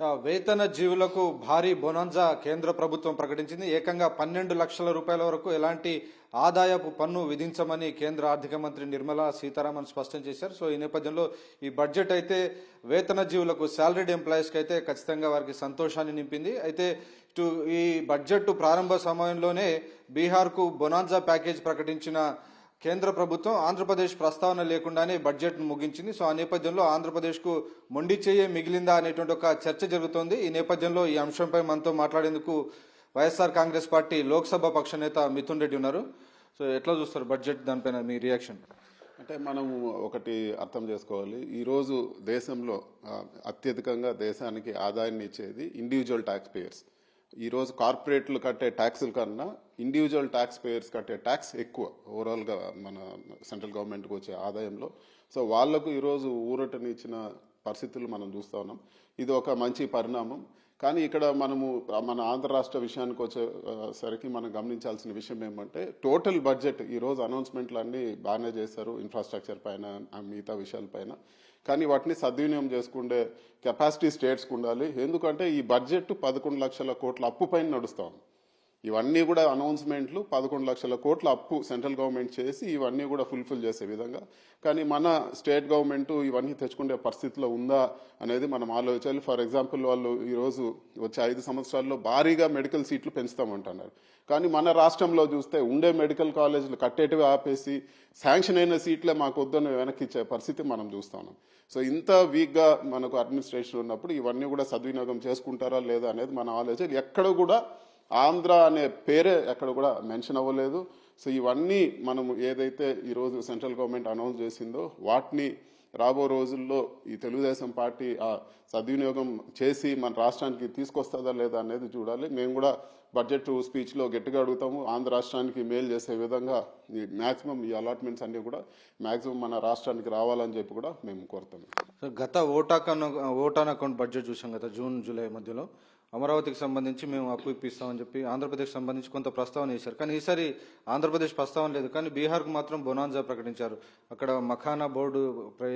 వేతన జీవులకు భారీ బొనాంజా కేంద్ర ప్రభుత్వం ప్రకటించింది. ఏకంగా 12 లక్షల రూపాయల వరకు ఎలాంటి ఆదాయపు పన్ను విధించమని కేంద్ర ఆర్థిక మంత్రి నిర్మలా సీతారామన్ స్పష్టం చేశారు. సో ఈ నేపథ్యంలో ఈ బడ్జెట్ అయితే వేతన జీవులకు, శాలరీడ్ ఎంప్లాయీస్కి అయితే ఖచ్చితంగా వారికి సంతోషాన్ని నింపింది. అయితే ఈ బడ్జెట్ ప్రారంభ సమయంలోనే బీహార్కు బొనాంజా ప్యాకేజ్ ప్రకటించిన కేంద్ర ప్రభుత్వం ఆంధ్రప్రదేశ్ ప్రస్తావన లేకుండానే బడ్జెట్ను ముగించింది. సో ఆ నేపథ్యంలో ఆంధ్రప్రదేశ్కు మొండి చెయ్యే మిగిలిందా అనేటువంటి ఒక చర్చ జరుగుతోంది. ఈ నేపథ్యంలో ఈ అంశంపై మనతో మాట్లాడేందుకు వైఎస్ఆర్ కాంగ్రెస్ పార్టీ లోక్సభ పక్ష నేత మిథున్ రెడ్డి ఉన్నారు. సో ఎట్లా చూస్తారు బడ్జెట్, దానిపైన మీ రియాక్షన్? అంటే మనం ఒకటి అర్థం చేసుకోవాలి. ఈరోజు దేశంలో అత్యధికంగా దేశానికి ఆదాయాన్ని ఇచ్చేది ఇండివిజువల్ ట్యాక్స్ పేయర్స్. ఈరోజు కార్పొరేట్లు కట్టే ట్యాక్సుల కన్నా ఇండివిజువల్ ట్యాక్స్ పేయర్స్ కట్టే ట్యాక్స్ ఎక్కువ ఓవరాల్గా మన సెంట్రల్ గవర్నమెంట్కి వచ్చే ఆదాయంలో. సో వాళ్లకు ఈరోజు ఊరటని ఇచ్చిన పరిస్థితులు మనం చూస్తూ ఉన్నాం. ఇది ఒక మంచి పరిణామం. కానీ ఇక్కడ మనము మన ఆంధ్ర రాష్ట్ర విషయానికి వచ్చేసరికి మనం గమనించాల్సిన విషయం ఏమంటే, టోటల్ బడ్జెట్ ఈరోజు అనౌన్స్మెంట్లు అన్నీ బాగానే చేశారు, ఇన్ఫ్రాస్ట్రక్చర్ పైన మిగతా విషయాలపైన. కానీ వాటిని సద్వినియోగం చేసుకుంటే కెపాసిటీ స్టేట్స్కి ఉండాలి. ఎందుకంటే ఈ బడ్జెట్ 11 లక్షల కోట్ల అప్పు పైన నడుస్తాం. ఇవన్నీ కూడా అనౌన్స్మెంట్లు 11 లక్షల కోట్ల అప్పు సెంట్రల్ గవర్నమెంట్ చేసి ఇవన్నీ కూడా ఫుల్ఫిల్ చేసే విధంగా. కానీ మన స్టేట్ గవర్నమెంట్ ఇవన్నీ తెచ్చుకునే పరిస్థితిలో ఉందా అనేది మనం ఆలోచించాలి. ఫర్ ఎగ్జాంపుల్, వాళ్ళు ఈరోజు వచ్చే 5 సంవత్సరాల్లో భారీగా మెడికల్ సీట్లు పెంచుతామంటున్నారు. కానీ మన రాష్ట్రంలో చూస్తే ఉండే మెడికల్ కాలేజీలు కట్టేటివి ఆపేసి శాంక్షన్ అయిన సీట్లే మాకు వద్దని వెనక్కి ఇచ్చే పరిస్థితి మనం చూస్తున్నాం. సో ఇంత వీక్గా మనకు అడ్మినిస్ట్రేషన్ ఉన్నప్పుడు ఇవన్నీ కూడా సద్వినియోగం చేసుకుంటారా లేదా అనేది మన ఆలోచన. ఎక్కడ కూడా ఆంధ్ర అనే పేరే ఎక్కడ కూడా మెన్షన్ అవ్వలేదు. సో ఇవన్నీ మనం ఏదైతే ఈరోజు సెంట్రల్ గవర్నమెంట్ అనౌన్స్ చేసిందో వాటిని రాబో రోజుల్లో ఈ తెలుగుదేశం పార్టీ సద్వినియోగం చేసి మన రాష్ట్రానికి తీసుకొస్తుందా లేదా అనేది చూడాలి. మేము కూడా బడ్జెట్ స్పీచ్లో గట్టిగా అడుగుతాము, ఆంధ్ర రాష్ట్రానికి మేలు చేసే విధంగా ఈ మ్యాక్సిమం ఈ అలాట్మెంట్స్ అన్ని కూడా మ్యాక్సిమం మన రాష్ట్రానికి రావాలని చెప్పి కూడా మేము కోరుతాము. గత ఓటాన్ అకౌంట్ బడ్జెట్ చూసాం కదా, జూన్ జూలై మధ్యలో అమరావతికి సంబంధించి మేము అప్పు ఇప్పిస్తామని చెప్పి ఆంధ్రప్రదేశ్ సంబంధించి కొంత ప్రస్తావన చేశారు. కానీ ఈసారి ఆంధ్రప్రదేశ్ ప్రస్తావన లేదు. కానీ బీహార్కు మాత్రం బొనాంజా ప్రకటించారు. అక్కడ మఖానా బోర్డు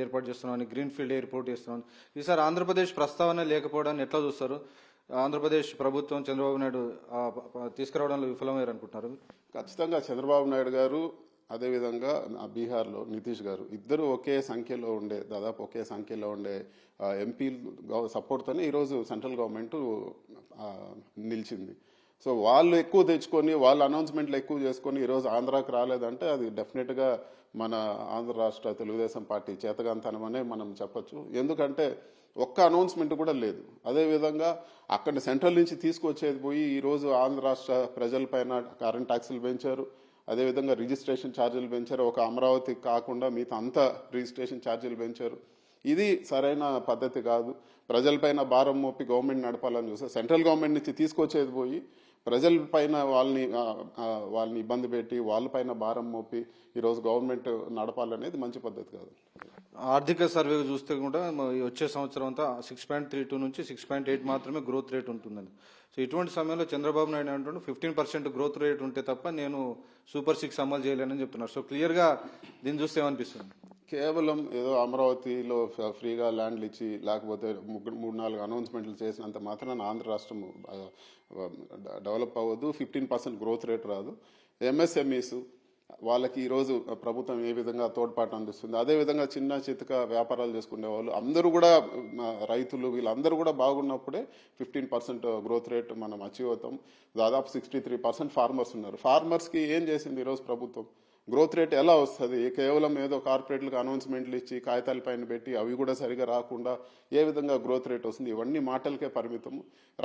ఏర్పాటు చేస్తున్నామని, గ్రీన్ ఫీల్డ్ ఎయిర్పోర్ట్ చేస్తున్నామని. ఈసారి ఆంధ్రప్రదేశ్ ప్రస్తావన లేకపోవడాన్ని ఎట్లా చూస్తారు? ఆంధ్రప్రదేశ్ ప్రభుత్వం చంద్రబాబు నాయుడు తీసుకురావడంలో విఫలమయ్యారు అనుకుంటున్నారు? ఖచ్చితంగా చంద్రబాబు నాయుడు గారు, అదేవిధంగా బీహార్లో నితీష్ గారు ఇద్దరు ఒకే సంఖ్యలో ఉండే, దాదాపు ఒకే సంఖ్యలో ఉండే ఎంపీలు సపోర్ట్తోనే ఈరోజు సెంట్రల్ గవర్నమెంట్ నిలిచింది. సో వాళ్ళు ఎక్కువ తెచ్చుకొని, వాళ్ళ అనౌన్స్మెంట్లు ఎక్కువ చేసుకొని ఈరోజు ఆంధ్రాకి రాలేదంటే అది డెఫినెట్గా మన ఆంధ్ర రాష్ట్ర తెలుగుదేశం పార్టీ చేతగాంతనమనే మనం చెప్పొచ్చు. ఎందుకంటే ఒక్క అనౌన్స్మెంట్ కూడా లేదు. అదేవిధంగా అక్కడ సెంట్రల్ నుంచి తీసుకొచ్చేది పోయి ఈరోజు ఆంధ్ర రాష్ట్ర ప్రజలపైన కరెంట్ ట్యాక్సులు పెంచారు, అదేవిధంగా రిజిస్ట్రేషన్ ఛార్జీలు పెంచారు. ఒక అమరావతి కాకుండా మిగతా అంతా రిజిస్ట్రేషన్ ఛార్జీలు పెంచారు. ఇది సరైన పద్ధతి కాదు. ప్రజలపైన భారం మోపి గవర్నమెంట్ నడపాలని చూస్తే సెంట్రల్ గవర్నమెంట్ నుంచి తీసుకొచ్చేది పోయి ప్రజలపైన వాళ్ళని ఇబ్బంది పెట్టి వాళ్ళపైన భారం మోపి ఈరోజు గవర్నమెంట్ నడపాలనేది మంచి పద్ధతి కాదు. ఆర్థిక సర్వే చూస్తే కూడా వచ్చే సంవత్సరం అంతా 6.32 నుంచి 6.8 మాత్రమే గ్రోత్ రేట్ ఉంటుందని. సో ఇటువంటి సమయంలో చంద్రబాబు నాయుడు అంటుండే 15% గ్రోత్ రేట్ ఉంటే తప్ప నేను సూపర్ 6 అమలు చేయలేనని చెప్తున్నారు. సో క్లియర్గా దీన్ని చూస్తే ఏమనిపిస్తుంది? కేవలం ఏదో అమరావతిలో ఫ్రీగా ల్యాండ్లు ఇచ్చి లేకపోతే 3-4 అనౌన్స్మెంట్లు చేసినంత మాత్రాన ఆంధ్ర రాష్ట్రం డెవలప్ అవ్వదు, 15% గ్రోత్ రేట్ రాదు. ఎంఎస్ఎంఈస్ వాళ్ళకి ఈరోజు ప్రభుత్వం ఏ విధంగా తోడ్పాటు అందిస్తుంది, అదేవిధంగా చిన్న చితక వ్యాపారాలు చేసుకునే వాళ్ళు అందరూ కూడా, రైతులు వీళ్ళందరూ కూడా బాగున్నప్పుడే 15% గ్రోత్ రేట్ మనం అచీవ్ అవుతాం. దాదాపు 63% ఫార్మర్స్ ఉన్నారు. ఫార్మర్స్కి ఏం చేసింది ఈరోజు ప్రభుత్వం? గ్రోత్ రేట్ ఎలా వస్తుంది? కేవలం ఏదో కార్పొరేట్లకు అనౌన్స్మెంట్లు ఇచ్చి కాగితాల పైన పెట్టి అవి కూడా సరిగా రాకుండా ఏ విధంగా గ్రోత్ రేట్ వస్తుంది? ఇవన్నీ మాటలకే పరిమితం.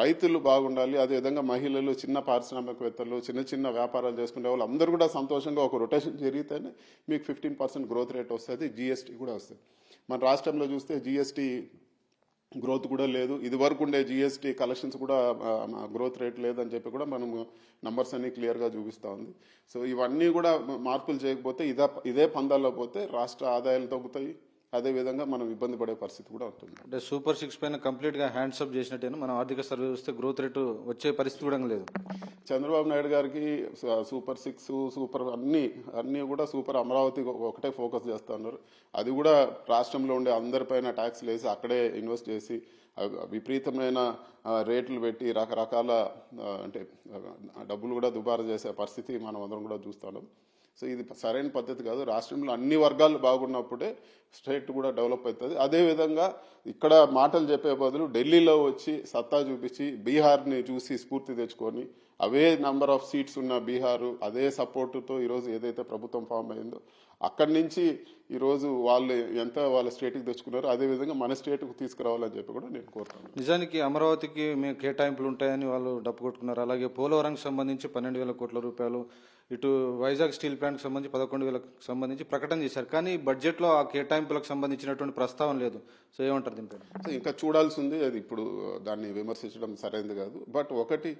రైతులు బాగుండాలి, అదేవిధంగా మహిళలు, చిన్న పారిశ్రామికవేత్తలు, చిన్న చిన్న వ్యాపారాలు చేసుకునే వాళ్ళు అందరూ కూడా సంతోషంగా ఒక రొటేషన్ జరిగితేనే మీకు 15% గ్రోత్ రేట్ వస్తుంది. జిఎస్టీ కూడా వస్తుంది. మన రాష్ట్రంలో చూస్తే జిఎస్టీ గ్రోత్ కూడా లేదు. ఇది వరకు ఉండే జిఎస్టీ కలెక్షన్స్ కూడా గ్రోత్ రేట్ లేదని చెప్పి కూడా మనం నంబర్స్ అన్ని క్లియర్గా చూపిస్తూ ఉంది. సో ఇవన్నీ కూడా మార్పులు చేయకపోతే ఇదే పందాల్లో పోతే రాష్ట్ర ఆదాయాలు తగ్గుతాయి, అదేవిధంగా మనం ఇబ్బంది పడే పరిస్థితి కూడా ఉంటుంది. అంటే సూపర్ 6 పైన కంప్లీట్గా హ్యాండ్సప్ చేసినట్టేనా? మన ఆర్థిక సర్వే వస్తే గ్రోత్ రేటు వచ్చే పరిస్థితి కూడా లేదు. చంద్రబాబు నాయుడు గారికి సూపర్ 6, సూపర్ అన్నీ కూడా సూపర్ అమరావతి ఒకటే ఫోకస్ చేస్తూ ఉన్నారు. అది కూడా రాష్ట్రంలో ఉండే అందరిపైన ట్యాక్స్లు వేసి అక్కడే ఇన్వెస్ట్ చేసి విపరీతమైన రేట్లు పెట్టి రకరకాల అంటే డబ్బులు కూడా దుబారా చేసే పరిస్థితి మనం అందరం కూడా చూస్తున్నాం. సో ఇది సరైన పద్ధతి కాదు. రాష్ట్రంలో అన్ని వర్గాలు బాగున్నప్పుడే స్టేట్ కూడా డెవలప్ అవుతుంది. అదేవిధంగా ఇక్కడ మాటలు చెప్పే బదులు ఢిల్లీలో వచ్చి సత్తా చూపించి బీహార్ని చూసి స్ఫూర్తి తెచ్చుకొని అవే నంబర్ ఆఫ్ సీట్స్ ఉన్న బీహారు అదే సపోర్టుతో ఈరోజు ఏదైతే ప్రభుత్వం ఫామ్ అయిందో అక్కడి నుంచి ఈరోజు వాళ్ళు ఎంత వాళ్ళ స్టేట్కి తెచ్చుకున్నారో అదేవిధంగా మన స్టేట్కు తీసుకురావాలని చెప్పి కూడా నేను కోరుతాను. నిజానికి అమరావతికి మేము కేటాయింపులు ఉంటాయని వాళ్ళు డప్పు కొట్టుకున్నారు. అలాగే పోలవరంకి సంబంధించి 12,000 కోట్ల రూపాయలు, ఇటు వైజాగ్ స్టీల్ ప్లాంట్కి సంబంధించి 11,000 సంబంధించి ప్రకటన చేశారు. కానీ బడ్జెట్లో ఆ కేటాయింపులకు సంబంధించినటువంటి ప్రస్తావన లేదు. సో ఏమంటారు దీనిపై? సో ఇంకా చూడాల్సి ఉంది. అది ఇప్పుడు దాన్ని విమర్శించడం సరైనది కాదు. బట్ ఒకటి,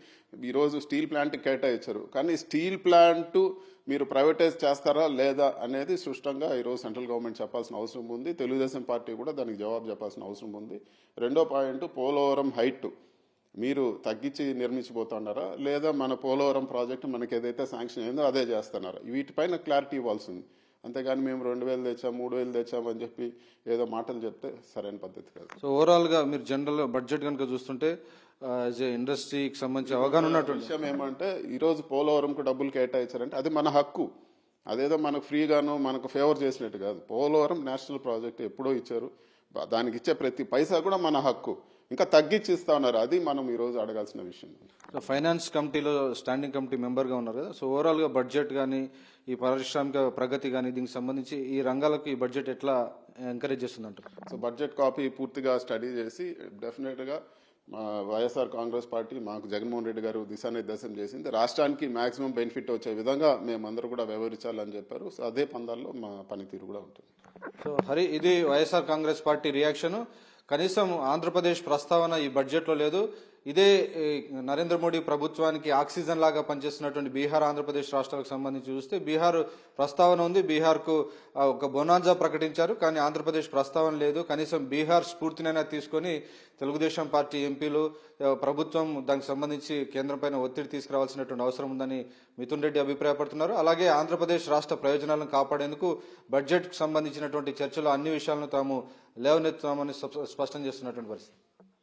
ఈరోజు స్టీల్ ప్లాంట్ కేటాయించారు, కానీ స్టీల్ ప్లాంట్ మీరు ప్రైవేటైజ్ చేస్తారా లేదా అనేది స్పష్టంగా ఈరోజు సెంట్రల్ గవర్నమెంట్ చెప్పాల్సిన అవసరం ఉంది. తెలుగుదేశం పార్టీ కూడా దానికి జవాబు చెప్పాల్సిన అవసరం ఉంది. రెండో పాయింట్, పోలవరం హైట్ మీరు తగ్గించి నిర్మించిపోతున్నారా లేదా మన పోలవరం ప్రాజెక్టు మనకి ఏదైతే శాంక్షన్ అయిందో అదే చేస్తున్నారా, వీటిపైన క్లారిటీ ఇవ్వాల్సి ఉంది. అంతేగాని మేము 2,000 తెచ్చాం 3,000 తెచ్చామని చెప్పి ఏదో మాటలు చెప్తే సరైన పద్ధతి కాదు. సో ఓవరాల్గా మీరు జనరల్ బడ్జెట్ కనుక చూస్తుంటే ఇండస్ట్రీకి సంబంధించి అవగాహన ఉన్నటువంటి విషయం ఏమంటే ఈరోజు పోలవరంకు డబ్బులు కేటాయించారంటే అది మన హక్కు. అదేదో మనకు ఫ్రీగాను మనకు ఫేవర్ చేసినట్టు కాదు. పోలవరం నేషనల్ ప్రాజెక్ట్ ఎప్పుడో ఇచ్చారు. దానికి ఇచ్చే ప్రతి పైసా కూడా మన హక్కు. ఇంకా తగ్గించి ఇస్తా ఉన్నారు. అది మనం ఈరోజు అడగాల్సిన విషయం. సో ఫైనాన్స్ కమిటీలో స్టాండింగ్ కమిటీ మెంబర్గా ఉన్నారు కదా. సో ఓవరాల్గా బడ్జెట్ కానీ ఈ పారిశ్రామిక ప్రగతి కానీ దీనికి సంబంధించి ఈ రంగాలకు ఈ బడ్జెట్ ఎట్లా ఎంకరేజ్ చేస్తుందంటారు? సో బడ్జెట్ కాపీ పూర్తిగా స్టడీ చేసి డెఫినెట్గా మా వైఎస్ఆర్ కాంగ్రెస్ పార్టీ మాకు జగన్మోహన్ రెడ్డి గారు దిశానిర్దేశం చేసింది. రాష్ట్రానికి మాక్సిమం బెనిఫిట్ వచ్చే విధంగా మేమందరూ కూడా వ్యవహరించాలని చెప్పారు. సో అదే పందాల్లో మా పనితీరు కూడా ఉంటుంది. సో హరి, ఇది వైఎస్ఆర్ కాంగ్రెస్ పార్టీ రియాక్షన్. కనీసం ఆంధ్రప్రదేశ్ ప్రస్తావన ఈ బడ్జెట్లో లేదు. ఇదే నరేంద్ర మోడీ ప్రభుత్వానికి ఆక్సిజన్ లాగా పనిచేస్తున్నటువంటి బీహార్, ఆంధ్రప్రదేశ్ రాష్ట్రాలకు సంబంధించి చూస్తే బీహార్ ప్రస్తావన ఉంది. బీహార్కు ఒక బొనాంజా ప్రకటించారు, కానీ ఆంధ్రప్రదేశ్ ప్రస్తావన లేదు. కనీసం బీహార్ స్ఫూర్తినైనా తీసుకొని తెలుగుదేశం పార్టీ ఎంపీలు, ప్రభుత్వం దానికి సంబంధించి కేంద్రం పైన ఒత్తిడి తీసుకురావాల్సినటువంటి అవసరం ఉందని మిథున్ రెడ్డి అభిప్రాయపడుతున్నారు. అలాగే ఆంధ్రప్రదేశ్ రాష్ట్ర ప్రయోజనాలను కాపాడేందుకు బడ్జెట్కు సంబంధించినటువంటి చర్చలో అన్ని విషయాలను తాము లేవనెత్తామని స్పష్టం చేస్తున్నటువంటి పరిస్థితి.